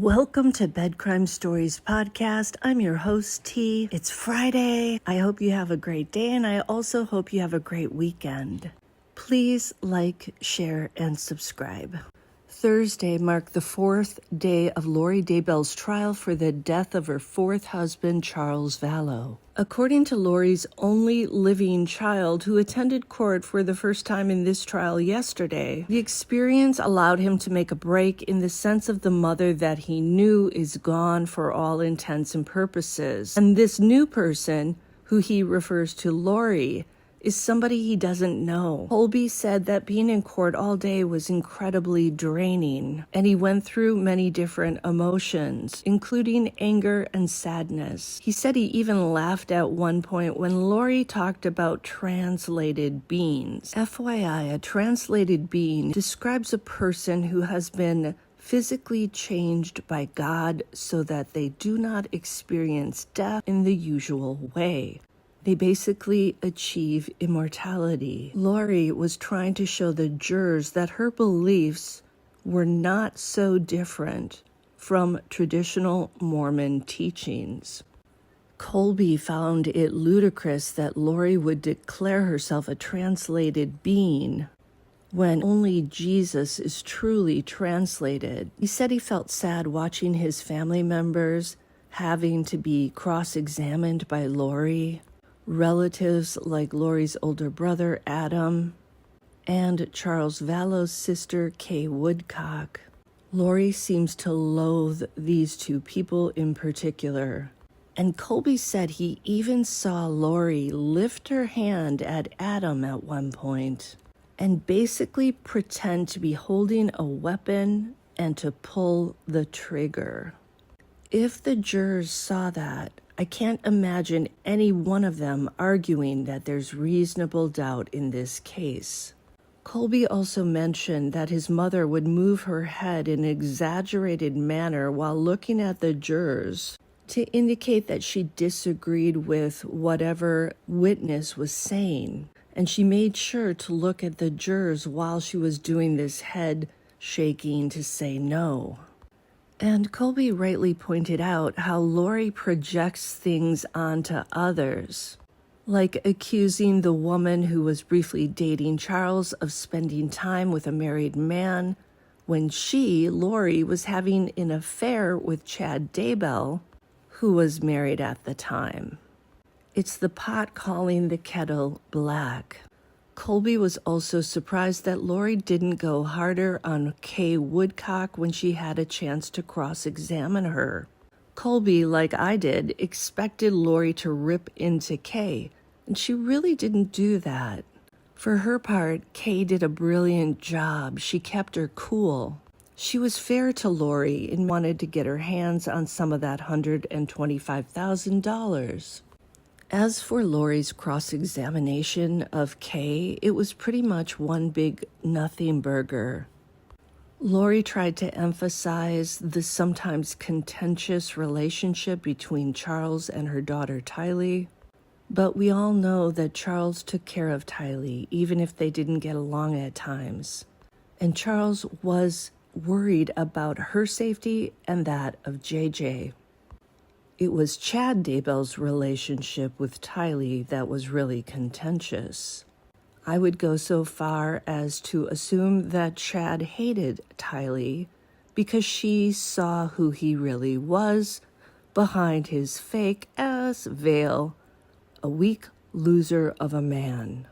Welcome to Bed Crime Stories podcast. I'm your host, T. It's Friday. I hope you have a great day, and I also hope you have a great weekend. Please like, share, and subscribe. Thursday marked the fourth day of Lori Daybell's trial for the death of her fourth husband, Charles Vallow. According to Lori's only living child, who attended court for the first time in this trial yesterday, the experience allowed him to make a break in the sense of the mother that he knew is gone for all intents and purposes. And this new person, who he refers to Lori, is somebody he doesn't know. Colby said that being in court all day was incredibly draining, and he went through many different emotions, including anger and sadness. He said he even laughed at one point when Lori talked about translated beings. FYI, a translated being describes a person who has been physically changed by God so that they do not experience death in the usual way. They basically achieve immortality. Lori was trying to show the jurors that her beliefs were not so different from traditional Mormon teachings. Colby found it ludicrous that Lori would declare herself a translated being when only Jesus is truly translated. He said he felt sad watching his family members having to be cross-examined by Lori. Relatives like Lori's older brother, Adam, and Charles Vallow's sister, Kay Woodcock. Lori seems to loathe these two people in particular. And Colby said he even saw Lori lift her hand at Adam at one point and basically pretend to be holding a weapon and to pull the trigger. If the jurors saw that, I can't imagine any one of them arguing that there's reasonable doubt in this case. Colby also mentioned that his mother would move her head in an exaggerated manner while looking at the jurors to indicate that she disagreed with whatever witness was saying. And she made sure to look at the jurors while she was doing this head shaking to say no. And Colby rightly pointed out how Lori projects things onto others, like accusing the woman who was briefly dating Charles of spending time with a married man when she, Lori, was having an affair with Chad Daybell, who was married at the time. It's the pot calling the kettle black. Colby was also surprised that Lori didn't go harder on Kay Woodcock when she had a chance to cross-examine her. Colby, like I did, expected Lori to rip into Kay, and she really didn't do that. For her part, Kay did a brilliant job. She kept her cool. She was fair to Lori and wanted to get her hands on some of that $125,000. As for Lori's cross-examination of Kay, it was pretty much one big nothing burger. Lori tried to emphasize the sometimes contentious relationship between Charles and her daughter Tylee, but we all know that Charles took care of Tylee, even if they didn't get along at times. And Charles was worried about her safety and that of JJ. It was Chad Daybell's relationship with Tylee that was really contentious. I would go so far as to assume that Chad hated Tylee because she saw who he really was behind his fake-ass veil, a weak loser of a man.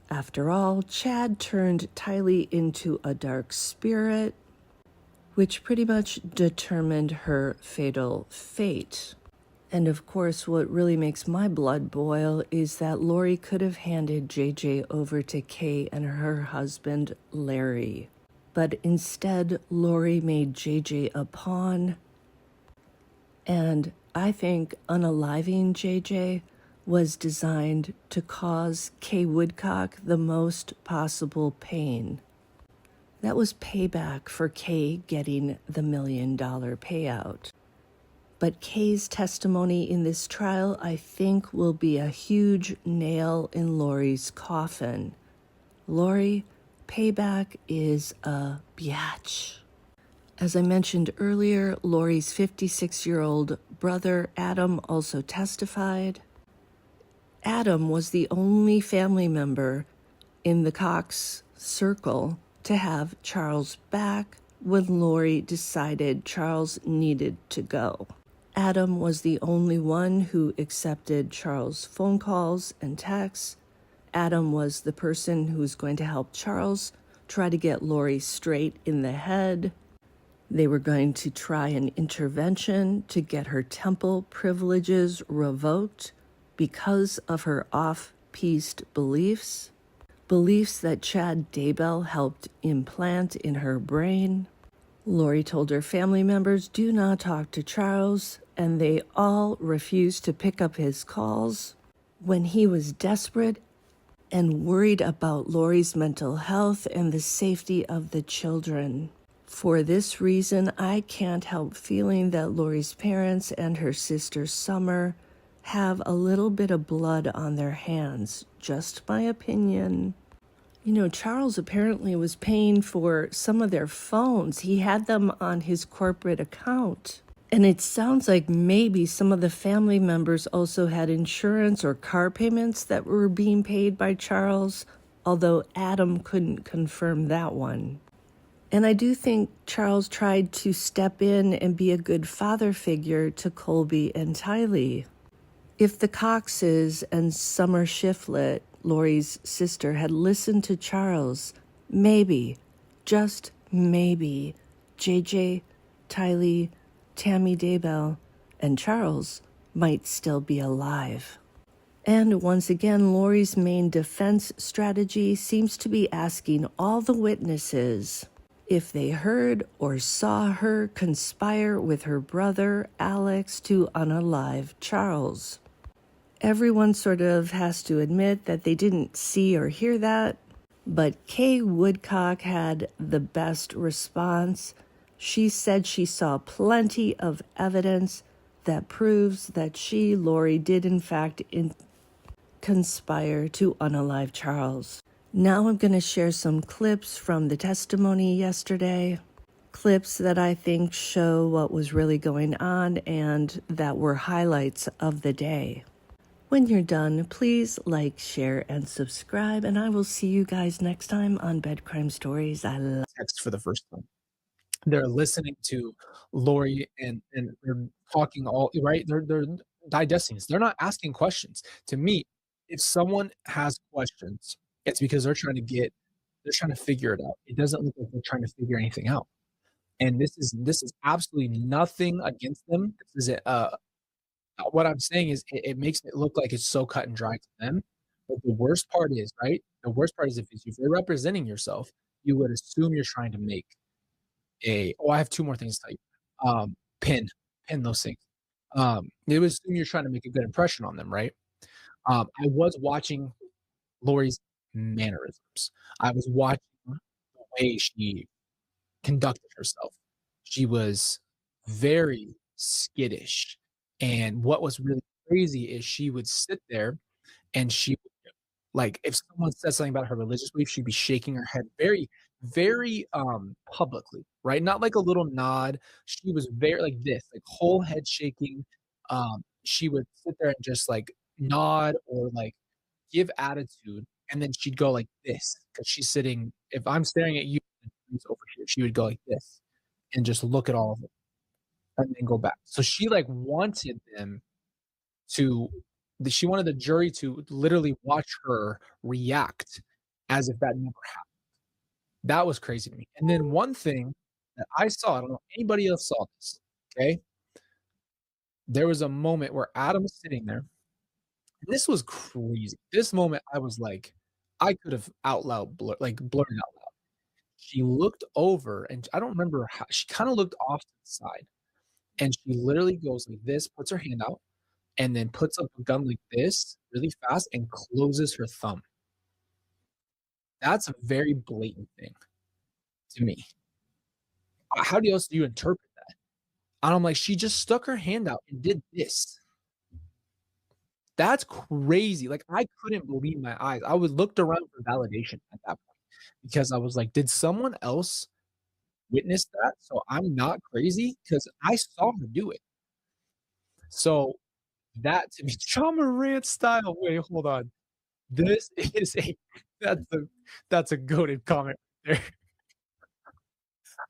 After all, Chad turned Tylee into a dark spirit, which pretty much determined her fatal fate. And of course, what really makes my blood boil is that Lori could have handed JJ over to Kay and her husband, Larry. But instead, Lori made JJ a pawn. And I think unaliving JJ was designed to cause Kay Woodcock the most possible pain. That was payback for Kay getting the $1 million payout. But Kay's testimony in this trial, I think, will be a huge nail in Lori's coffin. Lori, payback is a biatch. As I mentioned earlier, Lori's 56-year-old brother, Adam, also testified. Adam was the only family member in the Cox circle to have Charles back when Lori decided Charles needed to go. Adam was the only one who accepted Charles' phone calls and texts. Adam was the person who was going to help Charles try to get Lori straight in the head. They were going to try an intervention to get her temple privileges revoked because of her off-piste beliefs that Chad Daybell helped implant in her brain. Lori told her family members, do not talk to Charles, and they all refused to pick up his calls. When he was desperate and worried about Lori's mental health and the safety of the children. For this reason, I can't help feeling that Lori's parents and her sister Summer have a little bit of blood on their hands. Just my opinion. You know, Charles apparently was paying for some of their phones. He had them on his corporate account. And it sounds like maybe some of the family members also had insurance or car payments that were being paid by Charles, although Adam couldn't confirm that one. And I do think Charles tried to step in and be a good father figure to Colby and Tylee. If the Coxes and Summer Shiflett, Lori's sister, had listened to Charles, maybe, just maybe, JJ, Tylee, Tammy Daybell, and Charles might still be alive. And once again, Lori's main defense strategy seems to be asking all the witnesses if they heard or saw her conspire with her brother, Alex, to unalive Charles. Everyone sort of has to admit that they didn't see or hear that, but Kay Woodcock had the best response. She said she saw plenty of evidence that proves that she, Lori, did in fact conspire to unalive Charles. Now I'm going to share some clips from the testimony yesterday, clips that I think show what was really going on and that were highlights of the day. When you're done, please like, share, and subscribe, and I will see you guys next time on Bed Crime Stories. I love text for the first time. They're listening to Lori and they're talking all right. They're digesting this. They're not asking questions. To me, if someone has questions, it's because they're trying to figure it out. It doesn't look like they're trying to figure anything out. And this is absolutely nothing against them. This is what I'm saying is it makes it look like it's so cut and dry to them. But the worst part is, right? The worst part is if you're representing yourself, you would assume you're trying to make I have two more things to tell you. Pin those things. They would assume you're trying to make a good impression on them, right? I was watching Lori's mannerisms. I was watching the way she conducted herself. She was very skittish. And what was really crazy is she would sit there and she would, like, if someone said something about her religious belief, she'd be shaking her head very, very publicly, right? Not like a little nod. She was very like this, like whole head shaking. She would sit there and just like nod or like give attitude, and then she'd go like this because she's sitting. If I'm staring at you over here, she would go like this and just look at all of it and then go back. So she like wanted them to she wanted the jury to literally watch her react as if that never happened. That was crazy to me. And then one thing that I saw, I don't know if anybody else saw this, okay? There was a moment where Adam was sitting there. And this was crazy. This moment, I was like, I could have out loud blurted out loud. She looked over, and I don't remember how, she kind of looked off to the side. And she literally goes like this, puts her hand out, and then puts up a gun like this really fast and closes her thumb. That's a very blatant thing to me. How else do you interpret that? And I'm like, she just stuck her hand out and did this. That's crazy. Like, I couldn't believe my eyes. I was looked around for validation at that point because I was like, did someone else witnessed that, so I'm not crazy because I saw her do it. So that to me, John Morant style. Wait, hold on. This is a that's a that's a goated comment there.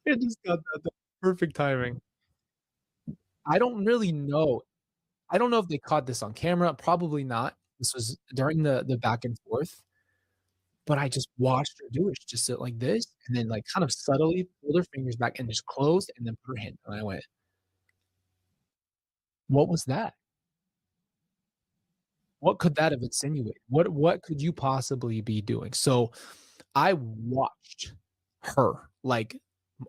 I just got that perfect timing. I don't really know. I don't know if they caught this on camera, probably not. This was during the back and forth, but I just watched her do it. She just sit like this, and then, like, kind of subtly pulled her fingers back and just closed and then put her hand down, and I went, "What was that? What could that have insinuated? What could you possibly be doing?" So, I watched her, like,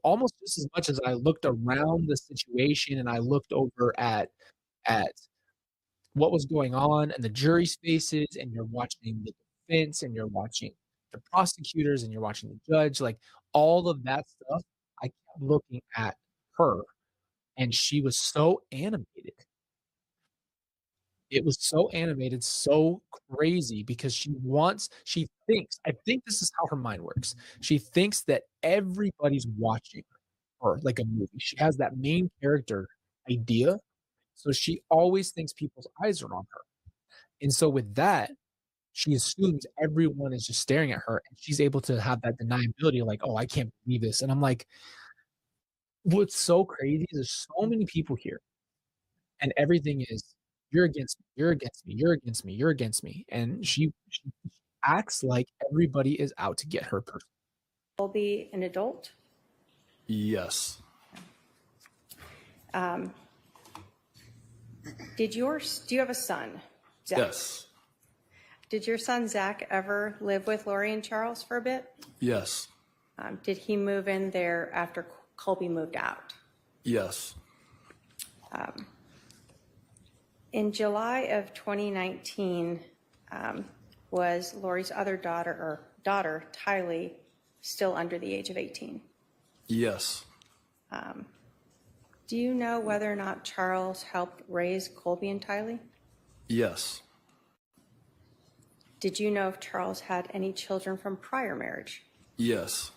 almost just as much as I looked around the situation and I looked over at what was going on and the jury's faces, and you're watching the defense, and you're watching the prosecutors, and you're watching the judge, like, all of that stuff, I kept looking at her, and she was so animated. It was so animated, so crazy because she thinks I think this is how her mind works. She thinks that everybody's watching her like a movie. She has that main character idea, so she always thinks people's eyes are on her. And so with that, she assumes everyone is just staring at her, and she's able to have that deniability like, "Oh, I can't believe this." And I'm like, what's so crazy is there's so many people here, and everything is, "You're against me, you're against me, you're against me, you're against me." And she acts like everybody is out to get her person. Colby an adult? Yes. Do you have a son, Zach? Yes. Did your son Zach ever live with Lori and Charles for a bit? Yes. Did he move in there after Colby moved out? Yes. In July of 2019, was Lori's other daughter, Tylee, still under the age of 18? Yes. Do you know whether or not Charles helped raise Colby and Tylee? Yes. Did you know if Charles had any children from prior marriage? Yes.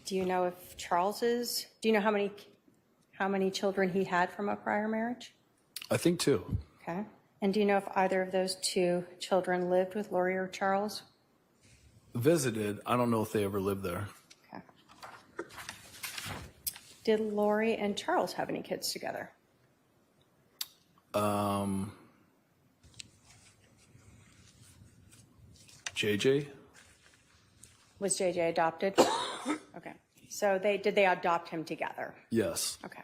Do you know do you know how many children he had from a prior marriage? I think two. Okay. And do you know if either of those two children lived with Lori or Charles? Visited. I don't know if they ever lived there. Okay. Did Lori and Charles have any kids together? JJ? Was JJ adopted? Okay. So did they adopt him together? Yes. Okay.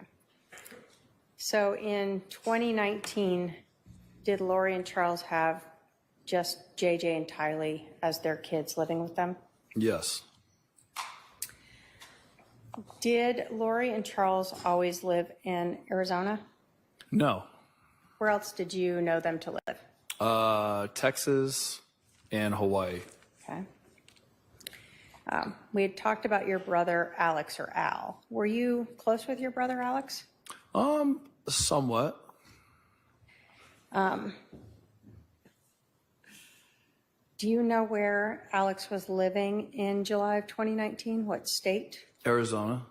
So in 2019, did Lori and Charles have just JJ and Tylee as their kids living with them? Yes. Did Lori and Charles always live in Arizona? No. Where else did you know them to live? Texas and Hawaii. Okay. We had talked about your brother Alex, or Al. Were you close with your brother Alex? Somewhat. Do you know where Alex was living in July of 2019? What state? Arizona.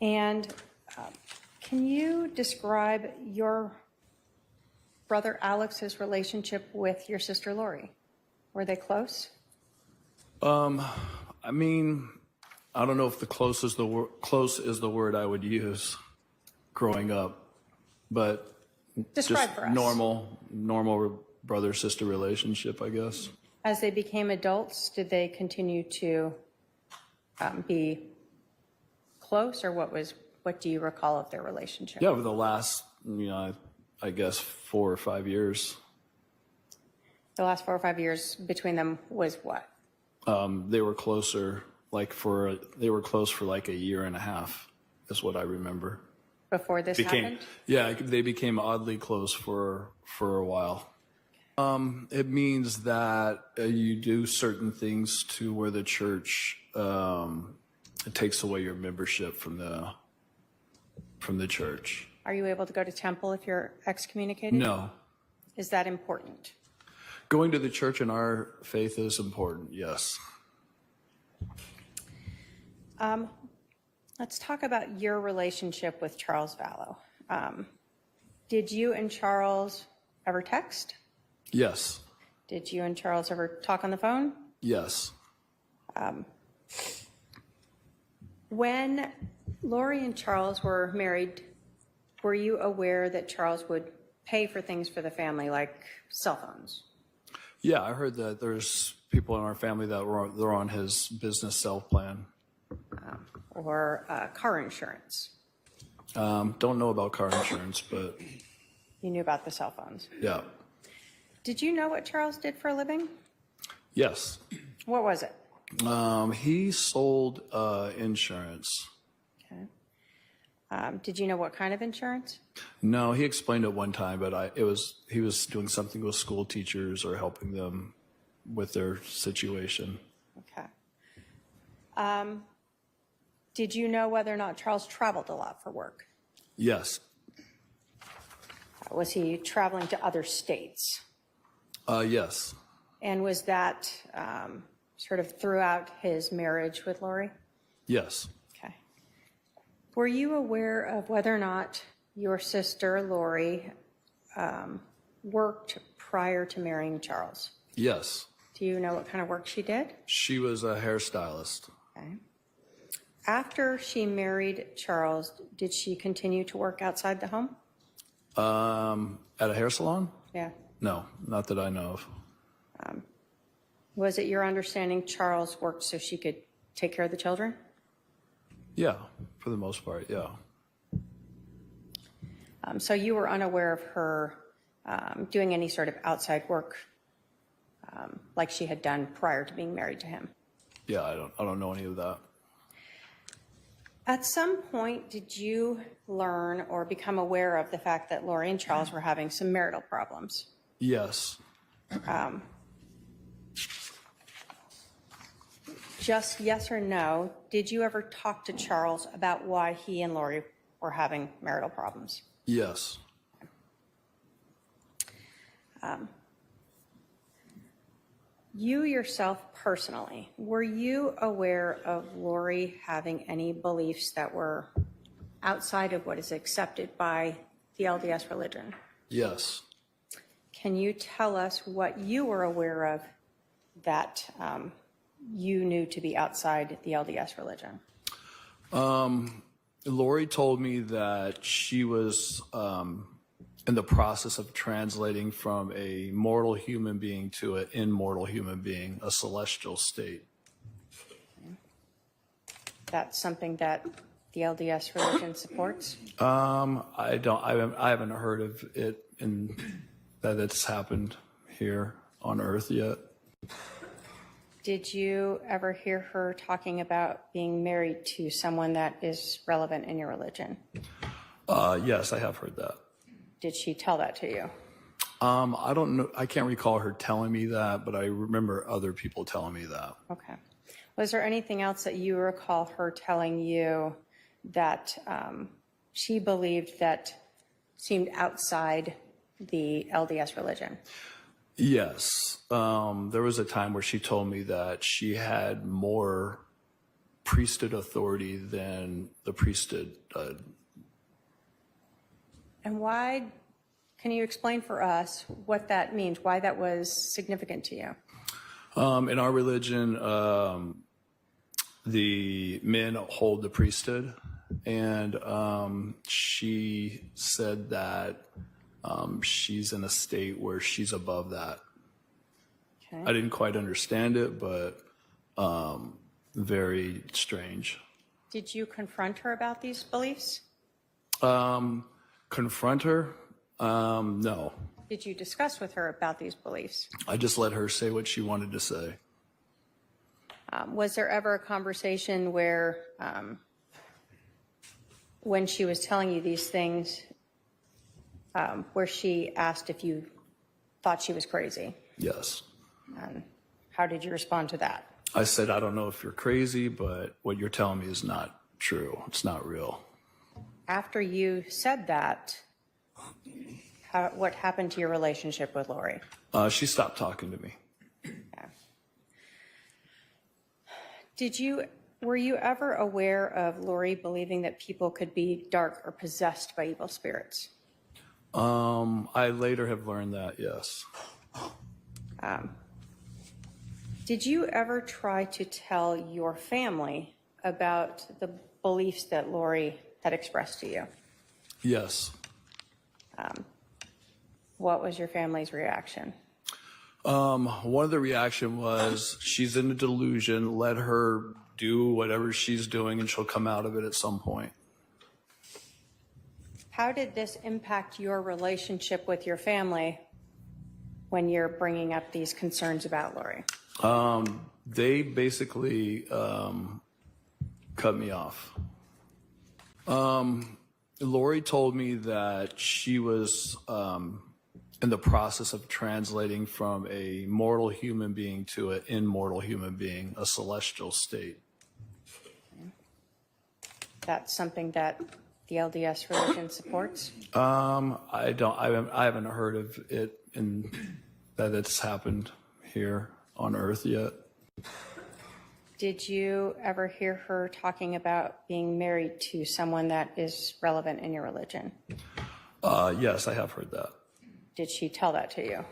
And can you describe your brother Alex's relationship with your sister Lori? Were they close? I mean, I don't know if close is the word I would use growing up, but Describe just for us. normal brother-sister relationship, I guess. As they became adults, did they continue to be close, or what do you recall of their relationship? Yeah, over the last, I guess 4 or 5 years. The last 4 or 5 years between them was what? They were closer, they were close for like a year and a half, is what I remember. Before this happened? Yeah, they became oddly close for a while. It means that you do certain things to where the church it takes away your membership from the church. Are you able to go to temple if you're excommunicated? No. Is that important? Going to the church in our faith is important, yes. Let's talk about your relationship with Charles Vallow. Did you and Charles ever text? Yes. Did you and Charles ever talk on the phone? Yes. When Lori and Charles were married, were you aware that Charles would pay for things for the family, like cell phones? Yeah, I heard that there's people in our family that they're on his business cell plan. Or car insurance? Don't know about car insurance, but You knew about the cell phones. yeah. Did you know what Charles did for a living? Yes. What was it? He sold insurance. Okay. Did you know what kind of insurance? No, he explained it one time, but he was doing something with school teachers or helping them with their situation. Okay. Did you know whether or not Charles traveled a lot for work? Yes. Was he traveling to other states? Yes. And was that sort of throughout his marriage with Lori? Yes. Okay. Were you aware of whether or not your sister Lori worked prior to marrying Charles? Yes. Do you know what kind of work she did? She was a hairstylist. Okay. After she married Charles, did she continue to work outside the home? At a hair salon? Yeah. No, not that I know of. Was it your understanding Charles worked so she could take care of the children? Yeah, for the most part, yeah. So you were unaware of her doing any sort of outside work like she had done prior to being married to him? Yeah, I don't know any of that. At some point, did you learn or become aware of the fact that Lori and Charles were having some marital problems? Yes. Just yes or no, did you ever talk to Charles about why he and Lori were having marital problems? Yes. You yourself personally, were you aware of Lori having any beliefs that were outside of what is accepted by the LDS religion? Yes. Can you tell us what you were aware of that you knew to be outside the LDS religion? Lori told me that she was in the process of translating from a mortal human being to an immortal human being, a celestial state. That's something that the LDS religion supports? I haven't heard of it that it's happened here on Earth yet. Did you ever hear her talking about being married to someone that is relevant in your religion? Yes, I have heard that. Did she tell that to you? I don't know. I can't recall her telling me that, but I remember other people telling me that. Okay. Was there anything else that you recall her telling you that she believed that seemed outside the LDS religion? Yes. There was a time where she told me that she had more priesthood authority than the priesthood. And why, can you explain for us what that means, why that was significant to you? In our religion, the men hold the priesthood, and she said that she's in a state where she's above that. Okay. I didn't quite understand it, but very strange. Did you confront her about these beliefs? Confront her? No. Did you discuss with her about these beliefs? I just let her say what she wanted to say. Was there ever a conversation where, when she was telling you these things, where she asked if you thought she was crazy? Yes. And how did you respond to that? I said, I don't know if you're crazy, but what you're telling me is not true. It's not real. After you said that, what happened to your relationship with Lori? She stopped talking to me. Okay. Did you Were you ever aware of Lori believing that people could be dark or possessed by evil spirits? I later have learned that, yes. Did you ever try to tell your family about the beliefs that Lori had expressed to you? Yes. What was your family's reaction? One of the reaction was, she's in a delusion, let her do whatever she's doing and she'll come out of it at some point. How did this impact your relationship with your family when you're bringing up these concerns about Lori? They basically cut me off. Lori told me that she was in the process of translating from a mortal human being to an immortal human being, a celestial state. That's something that the LDS religion supports? I haven't heard of it and that it's happened here on Earth yet. Did you ever hear her talking about being married to someone that is relevant in your religion? Yes, I have heard that. Did she tell that to you?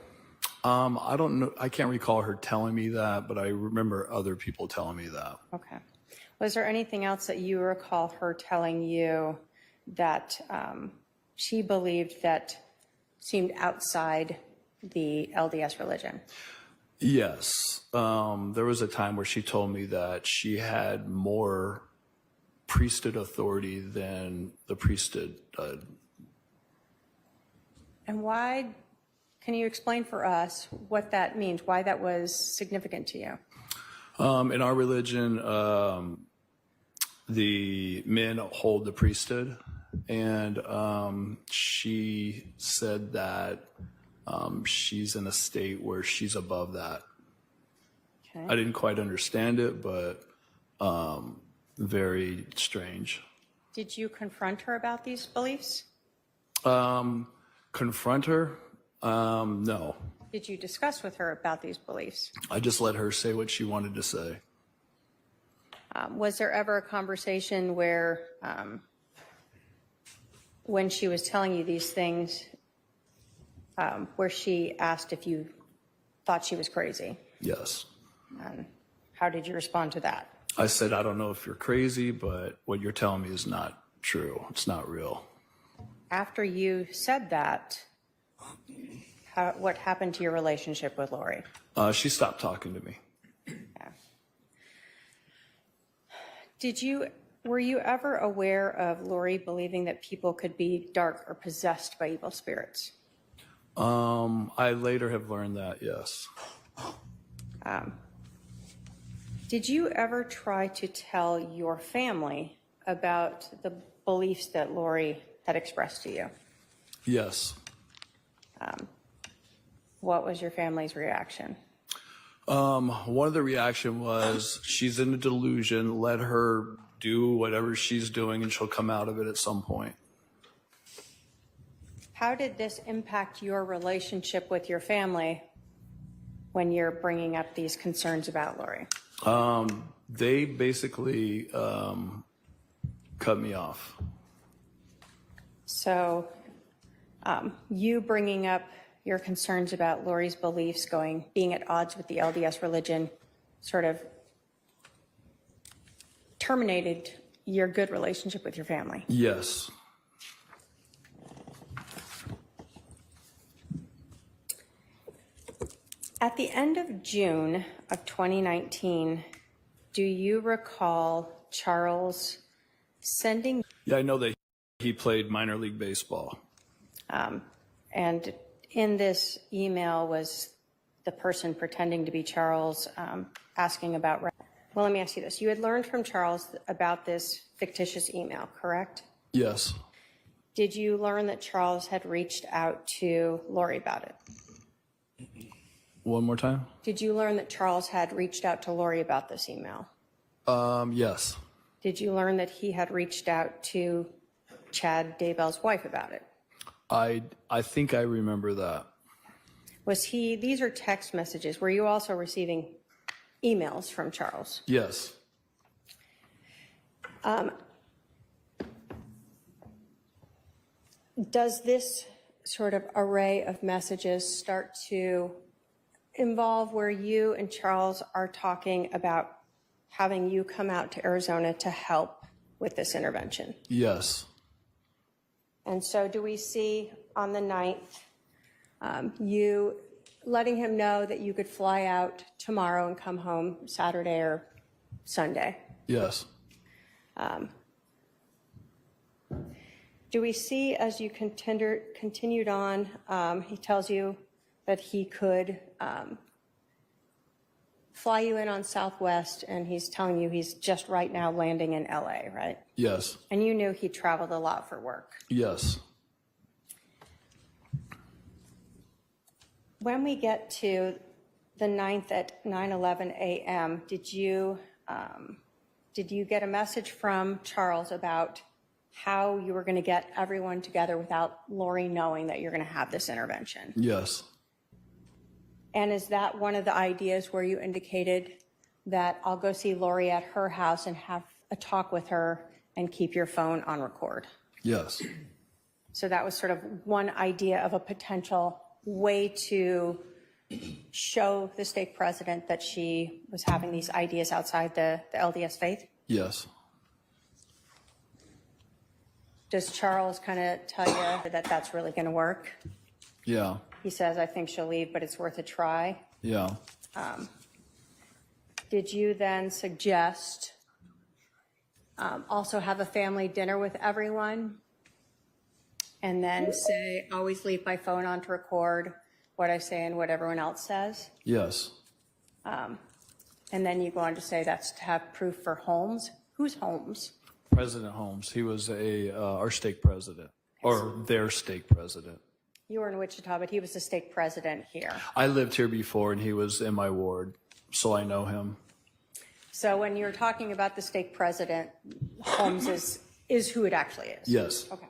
I don't know. I can't recall her telling me that, but I remember other people telling me that. Okay. Was there anything else that you recall her telling you that she believed that seemed outside the LDS religion? Yes. There was a time where she told me that she had more priesthood authority than the priesthood. And why, can you explain for us what that means, why that was significant to you? In our religion, the men hold the priesthood, and she said that she's in a state where she's above that. Okay. I didn't quite understand it, but very strange. Did you confront her about these beliefs? Confront her? No. Did you discuss with her about these beliefs? I just let her say what she wanted to say. Was there ever a conversation where, when she was telling you these things, where she asked if you thought she was crazy? Yes. How did you respond to that? I said, I don't know if you're crazy, but what you're telling me is not true. It's not real. After you said that, what happened to your relationship with Lori? She stopped talking to me. Were you ever aware of Lori believing that people could be dark or possessed by evil spirits? I later have learned that, yes. Did you ever try to tell your family about the beliefs that Lori had expressed to you? Yes. What was your family's reaction? One of the reaction was, she's in a delusion, let her do whatever she's doing and she'll come out of it at some point. How did this impact your relationship with your family when you're bringing up these concerns about Lori? They basically cut me off. So you bringing up your concerns about Lori's beliefs being at odds with the LDS religion sort of terminated your good relationship with your family? Yes. At the end of June of 2019, do you recall Charles sending? Yeah, I know that he played minor league baseball. And in this email was the person pretending to be Charles asking about. Well, let me ask you this. You had learned from Charles about this fictitious email, correct? Yes. Did you learn that Charles had reached out to Lori about it? One more time? Did you learn that Charles had reached out to Lori about this email? Yes. Did you learn that he had reached out to Chad Daybell's wife about it? I think I remember that. These are text messages. Were you also receiving emails from Charles? Yes. Does this sort of array of messages start to involve where you and Charles are talking about having you come out to Arizona to help with this intervention? Yes. And so do we see on the 9th, you letting him know that you could fly out tomorrow and come home Saturday or Sunday? Yes. Do we see, as you continued on, he tells you that he could fly you in on Southwest, and he's telling you he's just right now landing in LA, right? Yes. And you knew he traveled a lot for work. Yes. When we get to the 9th at 9:11 a.m., did you get a message from Charles about how you were going to get everyone together without Lori knowing that you're going to have this intervention? Yes. And is that one of the ideas where you indicated that I'll go see Lori at her house and have a talk with her and keep your phone on record? Yes. So that was sort of one idea of a potential way to show the stake president that she was having these ideas outside the LDS faith? Yes. Does Charles kind of tell you that that's really going to work? Yeah. He says, I think she'll leave, but it's worth a try. Yeah. Did you then suggest also have a family dinner with everyone and then say, always leave my phone on to record what I say and what everyone else says? Yes. And then you go on to say that's to have proof for Holmes. Who's Holmes? President Holmes. He was our stake president, or their stake president. You were in Wichita, but he was the stake president here. I lived here before, and he was in my ward, so I know him. So when you're talking about the stake president, Holmes is who it actually is? Yes. Okay.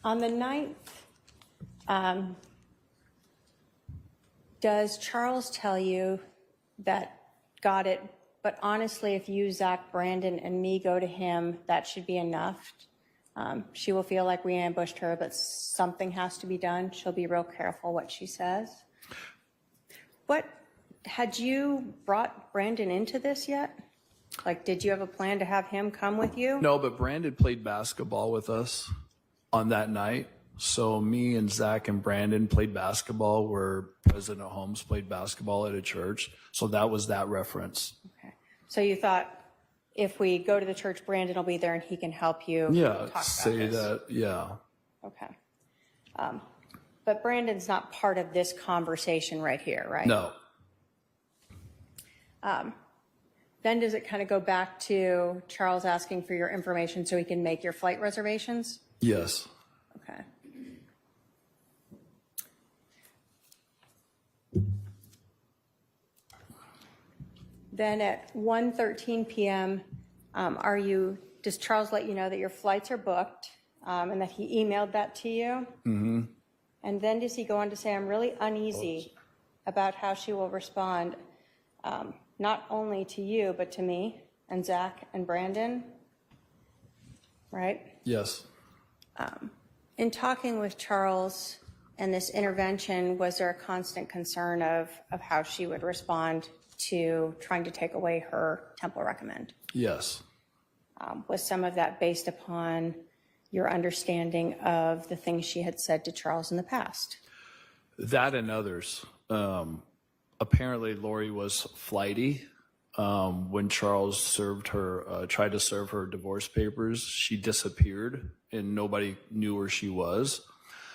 On the 9th, does Charles tell you that got it, but honestly, if you, Zach, Brandon, and me go to him, that should be enough? She will feel like we ambushed her, but something has to be done. She'll be real careful what she says. Had you brought Brandon into this yet? Like, did you have a plan to have him come with you? No, but Brandon played basketball with us on that night. So me and Zach and Brandon played basketball where President Holmes played basketball at a church. So that was that reference. Okay. So you thought if we go to the church, Brandon will be there and he can help you Yeah, talk say about this. that. Yeah. Okay. But Brandon's not part of this conversation right here, right? No. Then does it kind of go back to Charles asking for your information so he can make your flight reservations? Yes. Okay. Then at 1:13 p.m., does Charles let you know that your flights are booked and that he emailed that to you? Mm-hmm. And then does he go on to say, I'm really uneasy about how she will respond, not only to you, but to me and Zach and Brandon, right? Yes. In talking with Charles and this intervention, was there a constant concern of how she would respond to trying to take away her temple recommend? Yes. Was some of that based upon your understanding of the things she had said to Charles in the past? That and others. Apparently, Lori was flighty. When Charles tried to serve her divorce papers, she disappeared and nobody knew where she was.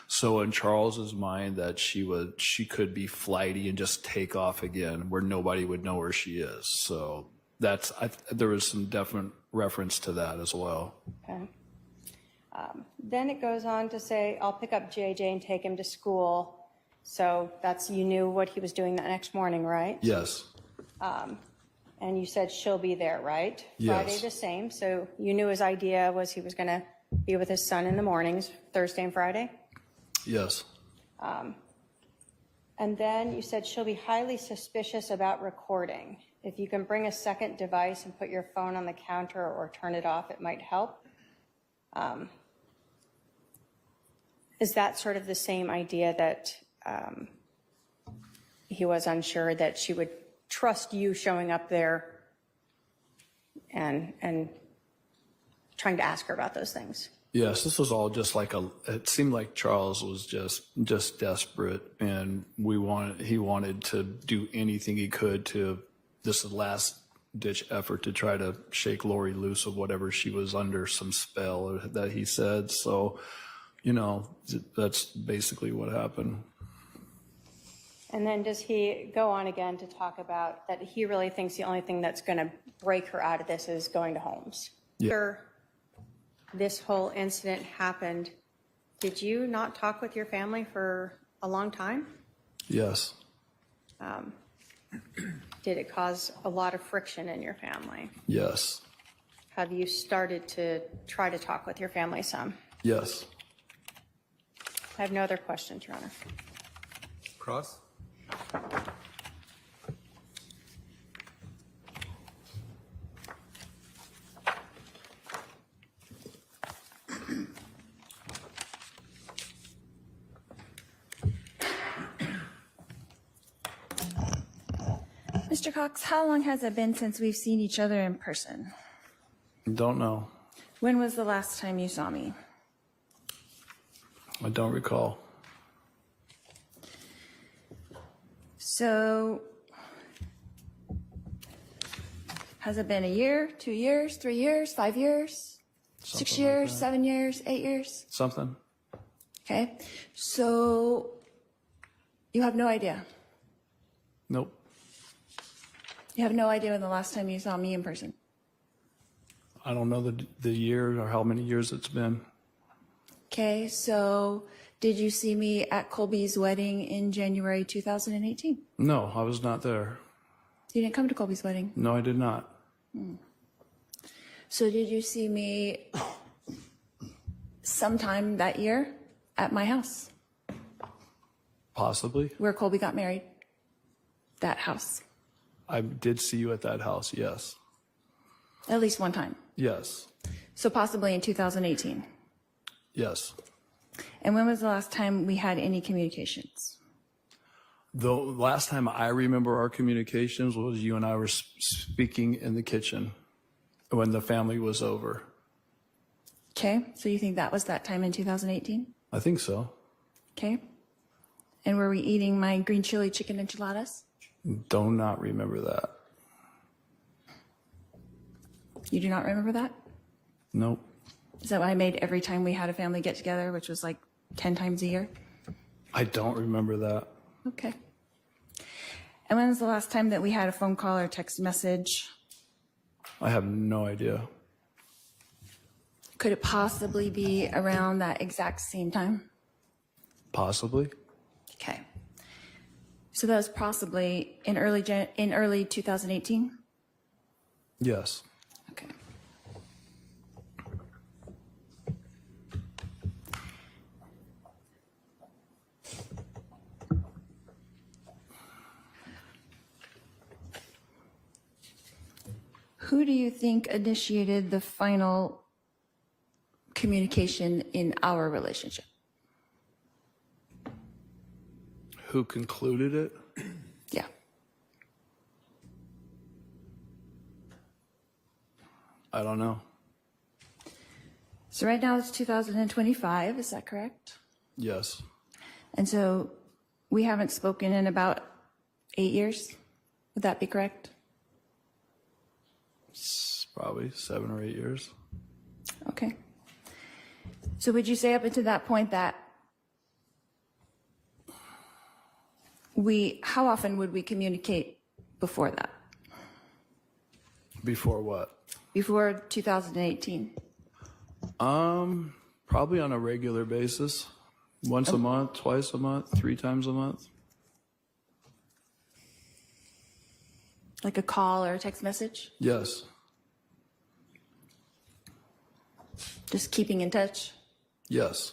So in Charles's mind, that she could be flighty and just take off again where nobody would know where she is. So there was some definite reference to that as well. Okay. Then it goes on to say, I'll pick up JJ and take him to school. So you knew what he was doing that next morning, right? Yes. And you said she'll be there, right? Yes. Friday the same. So you knew his idea was he was going to be with his son in the mornings, Thursday and Friday? Yes. And then you said she'll be highly suspicious about recording. If you can bring a second device and put your phone on the counter or turn it off, it might help. Is that sort of the same idea that he was unsure that she would trust you showing up there and trying to ask her about those things? Yes, this was all just like it seemed like Charles was just desperate, and he wanted to do anything he could to, this is the last ditch effort to try to shake Lori loose of whatever she was under, some spell that he said. So, that's basically what happened. And then does he go on again to talk about that he really thinks the only thing that's going to break her out of this is going to Holmes? Yeah. After this whole incident happened, did you not talk with your family for a long time? Yes. Did it cause a lot of friction in your family? Yes. Have you started to try to talk with your family some? Yes. I have no other questions, Your Honor. Cross? Mr. Cox, how long has it been since we've seen each other in person? Don't know. When was the last time you saw me? I don't recall. So, has it been a year, 2 years, 3 years, 5 years, 6 Something like years, that. 7 years, 8 years? Something? Okay. So, you have no idea. Nope. You have no idea when the last time you saw me in person. I don't know the year or how many years it's been. Okay. So, did you see me at Colby's wedding in January 2018? No, I was not there. You didn't come to Colby's wedding. No, I did not. So did you see me sometime that year at my house Possibly. where Colby got married? That house. I did see you at that house, yes. At least one time. Yes. So possibly in 2018. Yes. And when was the last time we had any communications? The last time I remember our communications was you and I were speaking in the kitchen when the family was over. Okay. So you think that was that time in 2018? I think so. Okay. And were we eating my green chili chicken enchiladas? Do not remember that. You do not remember that? Nope. Is that what I made every time we had a family get together, which was like 10 times a year? I don't remember that. Okay. And when was the last time that we had a phone call or text message? I have no idea. Could it possibly be around that exact same time? Possibly. Okay. So that was possibly in early 2018? Yes. Okay. Who do you think initiated the final communication in our relationship? Who concluded it? Yeah. I don't know. So right now it's 2025, is that correct? Yes. And so we haven't spoken in about 8 years? Would that be correct? Probably 7 or 8 years. Okay. So would you say up until that point that how often would we communicate before that? Before what? Before 2018? Probably on a regular basis. Once a month, twice a month, 3 times a month. Like a call or a text message? Yes. Just keeping in touch? Yes.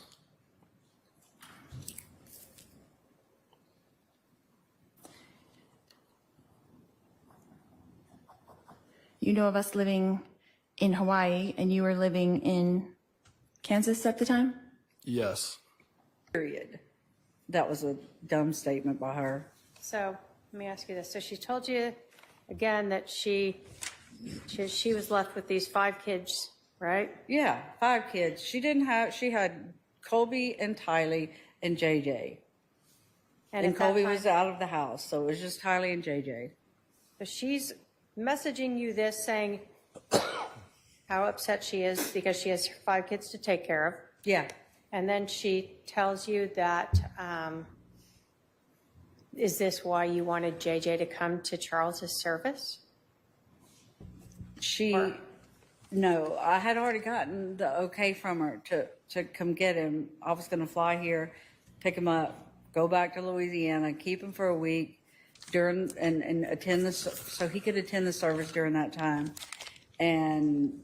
you know of us living in Hawaii and you were living in Kansas at the time? Yes. Period. That was a dumb statement by her. So let me ask you this. So she told you again that she was left with these 5 kids, right? Yeah, 5 kids. She had Colby and Tylee and JJ. And at that Colby time- was out of the house, so it was just Tylee and JJ. So she's messaging you this, saying how upset she is because she has 5 kids to take care of. Yeah. And then she tells you that, is this why you wanted JJ to come to Charles's service? No, I had already gotten the okay from her to come get him. I was going to fly here, pick him up, go back to Louisiana, keep him for a week and attend so he could attend the service during that time. And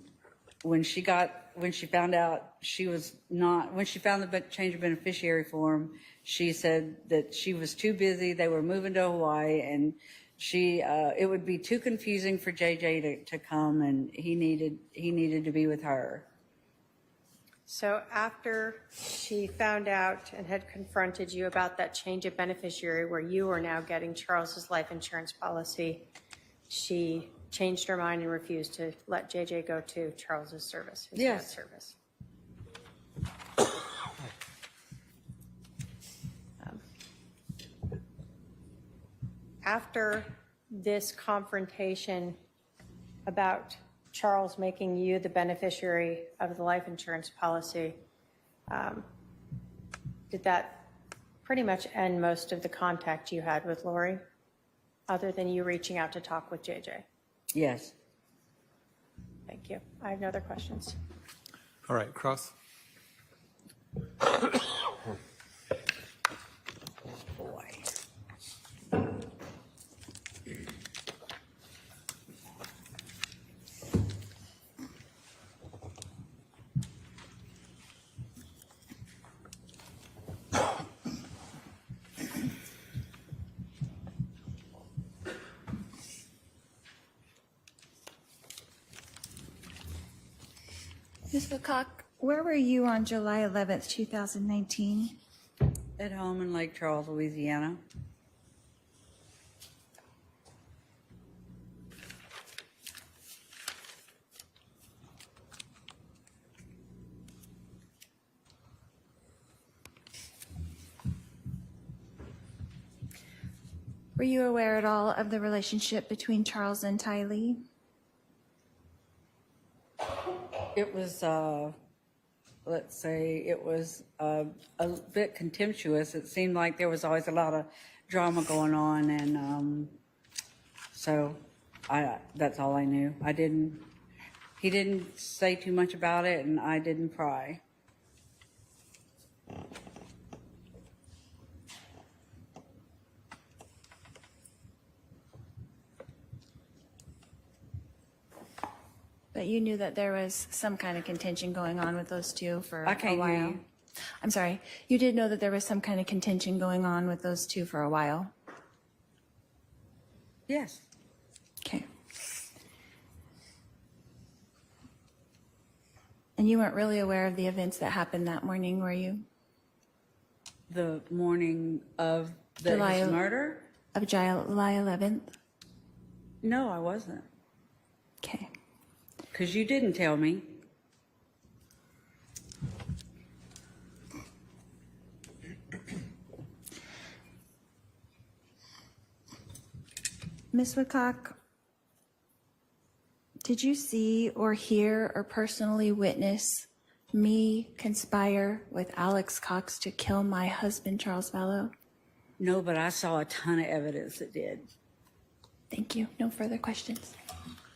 when she found out when she found the change of beneficiary form, she said that she was too busy. They were moving to Hawaii, and it would be too confusing for JJ to come, and he needed to be with her. So after she found out and had confronted you about that change of beneficiary where you are now getting Charles's life insurance policy, she changed her mind and refused to let JJ go to Charles's service, his Yes. dad's service. After this confrontation about Charles making you the beneficiary of the life insurance policy, did that pretty much end most of the contact you had with Lori, other than you reaching out to talk with JJ? Yes. Thank you. I have no other questions. All right, Cross. Ms. Woodcock, where were you on July 11th, 2019? At home in Lake Charles, Louisiana. Were you aware at all of the relationship between Charles and Tylee? It was, let's say, it was a bit contemptuous. It seemed like there was always a lot of drama going on, and so that's all I knew. He didn't say too much about it, and I didn't pry. But you knew that there was some kind of contention going on with those two for I a can't while. hear you. I'm sorry. You did know that there was some kind of contention going on with those two for a while. Yes. Okay. And you weren't really aware of the events that happened that morning, were you? The morning of his July- murder? Of July 11th? No, I wasn't. Okay. Because you didn't tell me. Ms. Woodcock, did you see or hear or personally witness me conspire with Alex Cox to kill my husband, Charles Vallow? No, but I saw a ton of evidence that did. Thank you. No further questions.